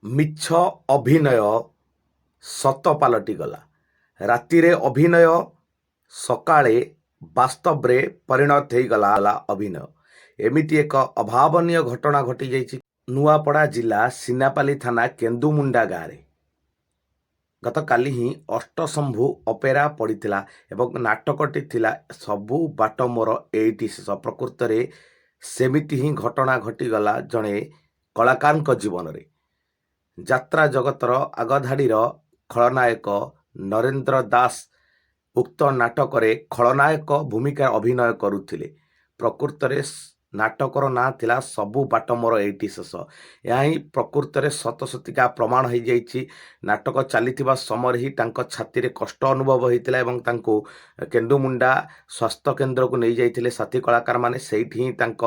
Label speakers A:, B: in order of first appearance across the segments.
A: ମିଛ ଅଭିନୟ ସତ ପାଲଟିଗଲା। ରାତିରେ ଅଭିନୟ, ସକାଳେ ବାସ୍ତବରେ ପରିଣତ ହୋଇଗଲା ଅଭିନୟ। ଏମିତି ଏକ ଅଭାବନୀୟ ଘଟଣା ଘଟିଯାଇଛି ନୂଆପଡ଼ା ଜିଲ୍ଲା ସିନାପାଲି ଥାନା କେନ୍ଦୁମୁଣ୍ଡା ଗାଁରେ। ଗତକାଲି ହିଁ ଅଷ୍ଟଶମ୍ଭୁ ଅପେରା ପଡ଼ିଥିଲା ଏବଂ ନାଟକଟି ଥିଲା ସବୁ ବାଟ ମୋର ଏଇଠି ଶେଷ। ପ୍ରକୃତରେ ସେମିତି ହିଁ ଘଟଣା ଘଟିଗଲା ଜଣେ କଳାକାରଙ୍କ ଜୀବନରେ। ଯାତ୍ରା ଜଗତର ଆଗଧାଡ଼ିର ଖଳନାୟକ ନରେନ୍ଦ୍ର ଦାସ ଉକ୍ତ ନାଟକରେ ଖଳନାୟକ ଭୂମିକା ଅଭିନୟ କରୁଥିଲେ। ପ୍ରକୃତରେ ନାଟକର ନାଁ ଥିଲା ସବୁ ବାଟ ମୋର ଏଇଠି ଶେଷ। ଏହା ହିଁ ପ୍ରକୃତରେ ସତସତିକା ପ୍ରମାଣ ହୋଇଯାଇଛି। ନାଟକ ଚାଲିଥିବା ସମୟରେ ହିଁ ତାଙ୍କ ଛାତିରେ କଷ୍ଟ ଅନୁଭବ ହୋଇଥିଲା ଏବଂ ତାଙ୍କୁ କେନ୍ଦୁମୁଣ୍ଡା ସ୍ୱାସ୍ଥ୍ୟ କେନ୍ଦ୍ରକୁ ନେଇଯାଇଥିଲେ ସାଥୀ କଳାକାରମାନେ। ସେଇଠି ହିଁ ତାଙ୍କ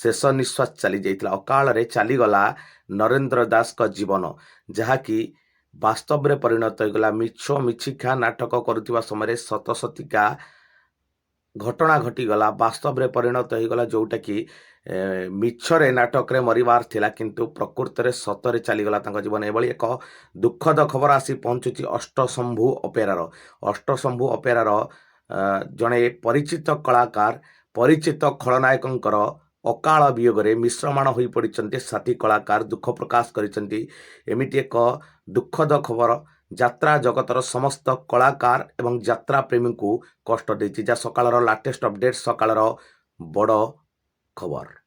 A: ଶେଷ ନିଶ୍ୱାସ ଚାଲିଯାଇଥିଲା। ଅକାଳରେ ଚାଲିଗଲା ନରେନ୍ଦ୍ର ଦାସଙ୍କ ଜୀବନ, ଯାହାକି ବାସ୍ତବରେ ପରିଣତ ହୋଇଗଲା। ମିଛିଖା ନାଟକ କରୁଥିବା ସମୟରେ ସତସତିକା ଘଟଣା ଘଟିଗଲା, ବାସ୍ତବରେ ପରିଣତ ହୋଇଗଲା। ଯେଉଁଟାକି ମିଛରେ ନାଟକରେ ମରିବାର ଥିଲା, କିନ୍ତୁ ପ୍ରକୃତରେ ସତରେ ଚାଲିଗଲା ତାଙ୍କ ଜୀବନ। ଏଭଳି ଏକ ଦୁଃଖଦ ଖବର ଆସି ପହଞ୍ଚୁଛି ଅଷ୍ଟଶମ୍ଭୁ ଅପେରାର। ଅଷ୍ଟଶମ୍ଭୁ ଅପେରାର ଜଣେ ପରିଚିତ କଳାକାର, ପରିଚିତ ଖଳନାୟକଙ୍କର ଅକାଳ ବିୟୋଗରେ ମିଶ୍ରମାଣ ହୋଇପଡ଼ିଛନ୍ତି ସାଥୀ କଳାକାର, ଦୁଃଖ ପ୍ରକାଶ କରିଛନ୍ତି। ଏମିତି ଏକ ଦୁଃଖଦ ଖବର ଯାତ୍ରା ଜଗତର ସମସ୍ତ କଳାକାର ଏବଂ ଯାତ୍ରା ପ୍ରେମୀଙ୍କୁ କଷ୍ଟ ଦେଇଛି। ଯାହା ସକାଳର ଲାଟେଷ୍ଟ ଅପଡେଟ୍, ସକାଳର ବଡ଼ ଖବର।